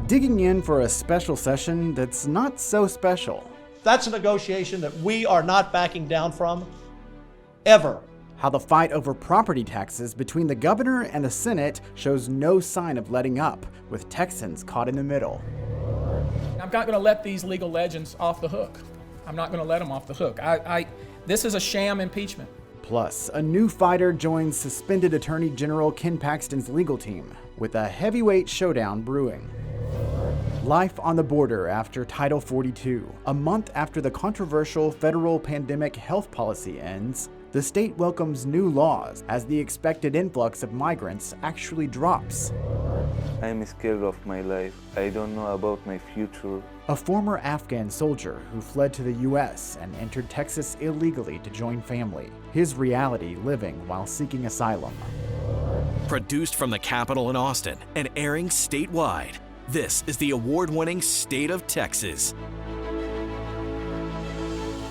digging in for a special session that's not so special. That's a negotiation that we are not backing down from, ever. How the fight over property taxes between the governor and the Senate shows no sign of letting up, with Texans caught in the middle. I'm not going to let these legal legends off the hook. I'm not going to let them off the hook. This is a sham impeachment. Plus, a new fighter joins suspended Attorney General Ken Paxton's legal team, with a heavyweight showdown brewing. Life on the border after Title 42. A month after the controversial federal pandemic health policy ends, the state welcomes new laws as the expected influx of migrants actually drops. I'm scared of my life. I don't know about my future. A former Afghan soldier who fled to the U.S. and entered Texas illegally to join family. His reality living while seeking asylum. Produced from the Capitol in Austin and airing statewide, this is the award-winning State of Texas.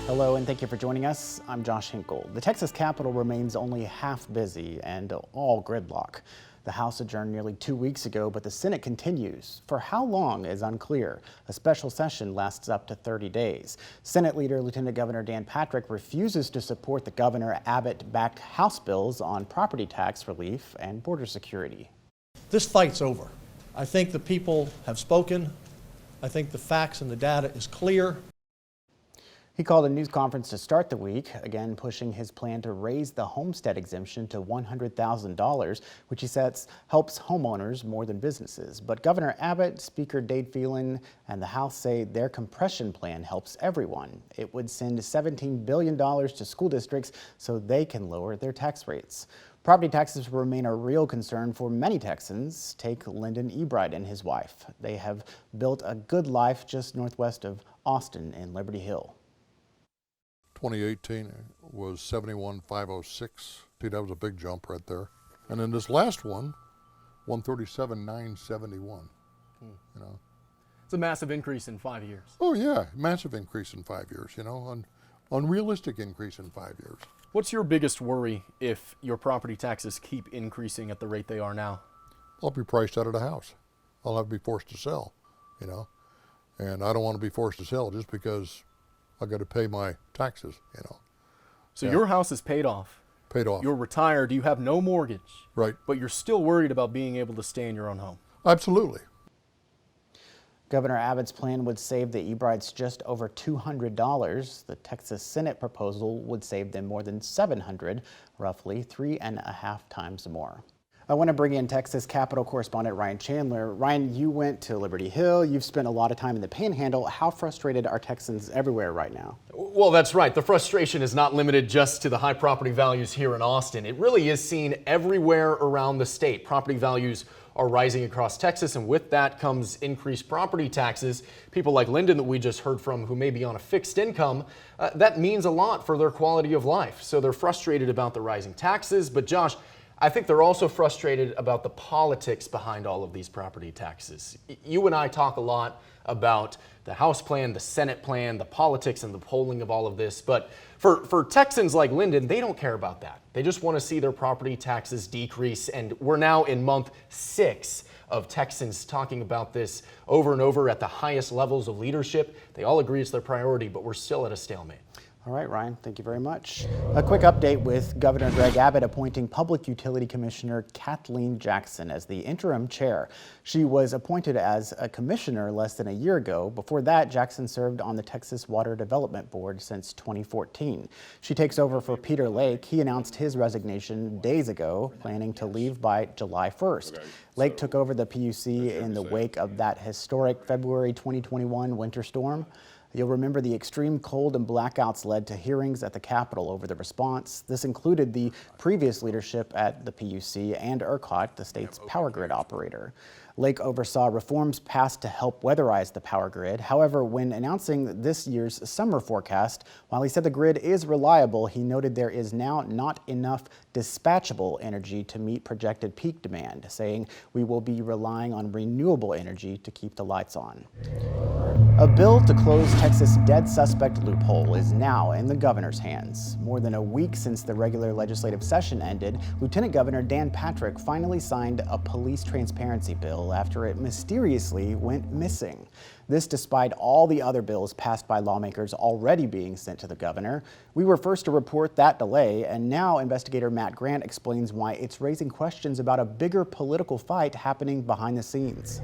Hello and thank you for joining us. I'm Josh Hinkle. The Texas Capitol remains only half busy and all gridlock. The House adjourned nearly 2 weeks ago, but the Senate continues. For how long is unclear. A special session lasts up to 30 days. Senate Leader Lieutenant Governor Dan Patrick refuses to support the Governor Abbott-backed House bills on property tax relief and border security. This fight's over. I think the people have spoken. I think the facts and the data is clear. He called a news conference to start the week, again pushing his plan to raise the homestead exemption to $100,000, which he says helps homeowners more than businesses. But Governor Abbott, Speaker Dade Phelan, and the House say their compression plan helps everyone. It would send $17 billion to school districts so they can lower their tax rates. Property taxes remain a real concern for many Texans. Take Lyndon Ebride and his wife. They have built a good life just northwest of Austin in Liberty Hill. 2018 was 71,506. See, that was a big jump right there. And then this last one, 137,971. You know, it's a massive increase in 5 years. Oh yeah, massive increase in 5 years. You know, unrealistic increase in 5 years. What's your biggest worry if your property taxes keep increasing at the rate they are now? I'll be priced out of the house. I'll have to be forced to sell. You know, and I don't want to be forced to sell just because I got to pay my taxes, you know. So your house is paid off. Paid off. You're retired. You have no mortgage. Right. But you're still worried about being able to stay in your own home. Absolutely. Governor Abbott's plan would save the Ebrides just over $200. The Texas Senate proposal would save them more than $700, roughly 3.5 times more. I want to bring in Texas Capitol correspondent Ryan Chandler. Ryan, you went to Liberty Hill. You've spent a lot of time in the Panhandle. How frustrated are Texans everywhere right now? Well, that's right. The frustration is not limited just to the high property values here in Austin. It really is seen everywhere around the state. Property values are rising across Texas, and with that comes increased property taxes. People like Lyndon that we just heard from, who may be on a fixed income, that means a lot for their quality of life. So they're frustrated about the rising taxes. But Josh, I think they're also frustrated about the politics behind all of these property taxes. You and I talk a lot about the House plan, the Senate plan, the politics and the polling of all of this. But for Texans like Lyndon, they don't care about that. They just want to see their property taxes decrease. And we're now in month 6 of Texans talking about this over and over at the highest levels of leadership. They all agree it's their priority, but we're still at a stalemate. All right, Ryan, thank you very much. A quick update with Governor Greg Abbott appointing Public Utility Commissioner Kathleen Jackson as the interim chair. She was appointed as a commissioner less than a year ago. Before that, Jackson served on the Texas Water Development Board since 2014. She takes over for Peter Lake. He announced his resignation days ago, planning to leave by July 1st. Lake took over the PUC in the wake of that historic February 2021 winter storm. You'll remember the extreme cold and blackouts led to hearings at the Capitol over the response. This included the previous leadership at the PUC and ERCOT, the state's power grid operator. Lake oversaw reforms passed to help weatherize the power grid. However, when announcing this year's summer forecast, while he said the grid is reliable, he noted there is now not enough dispatchable energy to meet projected peak demand, saying we will be relying on renewable energy to keep the lights on. A bill to close Texas' dead suspect loophole is now in the governor's hands. More than a week since the regular legislative session ended, Lieutenant Governor Dan Patrick finally signed a police transparency bill after it mysteriously went missing. This despite all the other bills passed by lawmakers already being sent to the governor. We were first to report that delay, and now investigator Matt Grant explains why it's raising questions about a bigger political fight happening behind the scenes.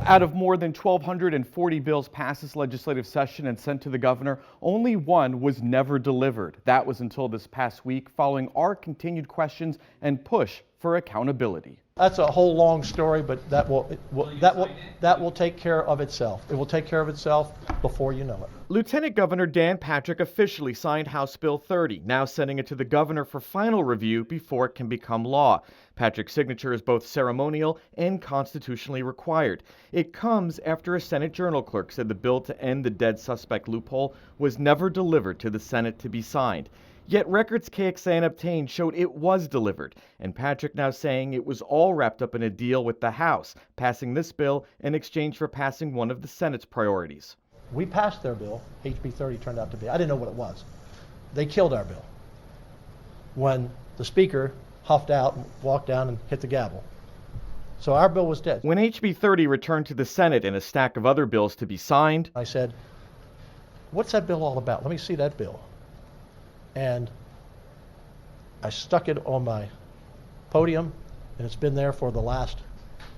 Out of more than 1,240 bills passed this legislative session and sent to the governor, only one was never delivered. That was until this past week, following our continued questions and push for accountability. That's a whole long story, but that will take care of itself. It will take care of itself before you know it. Lieutenant Governor Dan Patrick officially signed House Bill 30, now sending it to the governor for final review before it can become law. Patrick's signature is both ceremonial and constitutionally required. It comes after a Senate Journal clerk said the bill to end the dead suspect loophole was never delivered to the Senate to be signed. Yet records KXAN obtained showed it was delivered, and Patrick now saying it was all wrapped up in a deal with the House, passing this bill in exchange for passing one of the Senate's priorities. We passed their bill, HB 30 turned out to be. I didn't know what it was. They killed our bill when the speaker huffed out and walked down and hit the gavel. So our bill was dead. When HB 30 returned to the Senate and a stack of other bills to be signed, I said, what's that bill all about? Let me see that bill. And I stuck it on my podium, and it's been there for the last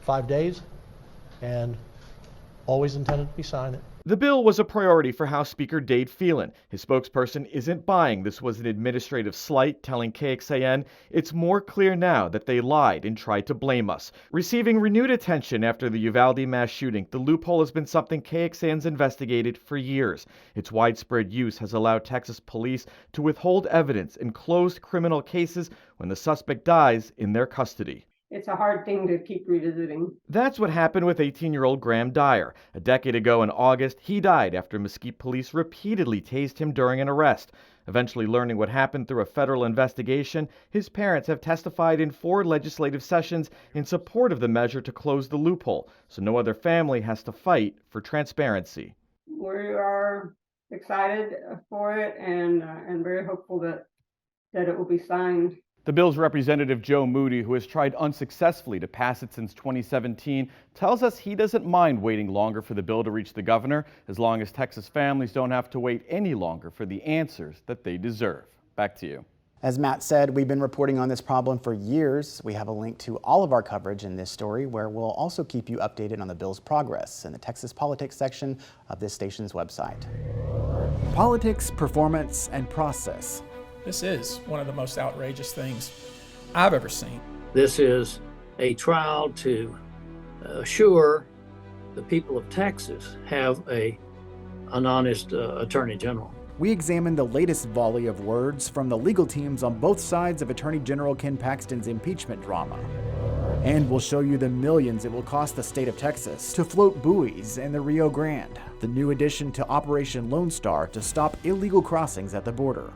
5 days, and always intended to be signed. the bill was a priority for House Speaker Dade Phelan. His spokesperson isn't buying this was an administrative slight, telling KXAN it's more clear now that they lied and tried to blame us. Receiving renewed attention after the Uvalde mass shooting, the loophole has been something KXAN's investigated for years. Its widespread use has allowed Texas police to withhold evidence in closed criminal cases when the suspect dies in their custody. It's a hard thing to keep revisiting. That's what happened with 18-year-old Graham Dyer. A decade ago in August, he died after Mesquite police repeatedly tased him during an arrest. Eventually learning what happened through a federal investigation, his parents have testified in 4 legislative sessions in support of the measure to close the loophole, so no other family has to fight for transparency. We are excited for it and very hopeful that it will be signed. The bill's Representative Joe Moody, who has tried unsuccessfully to pass it since 2017, tells us he doesn't mind waiting longer for the bill to reach the governor, as long as Texas families don't have to wait any longer for the answers that they deserve. Back to you. As Matt said, we've been reporting on this problem for years. We have a link to all of our coverage in this story, where we'll also keep you updated on the bill's progress in the Texas Politics section of this station's website. Politics, performance, and process. This is one of the most outrageous things I've ever seen. This is a trial to assure the people of Texas have an honest Attorney General. We examine the latest volley of words from the legal teams on both sides of Attorney General Ken Paxton's impeachment drama. And we'll show you the millions it will cost the state of Texas to float buoys in the Rio Grande, the new addition to Operation Lone Star to stop illegal crossings at the border.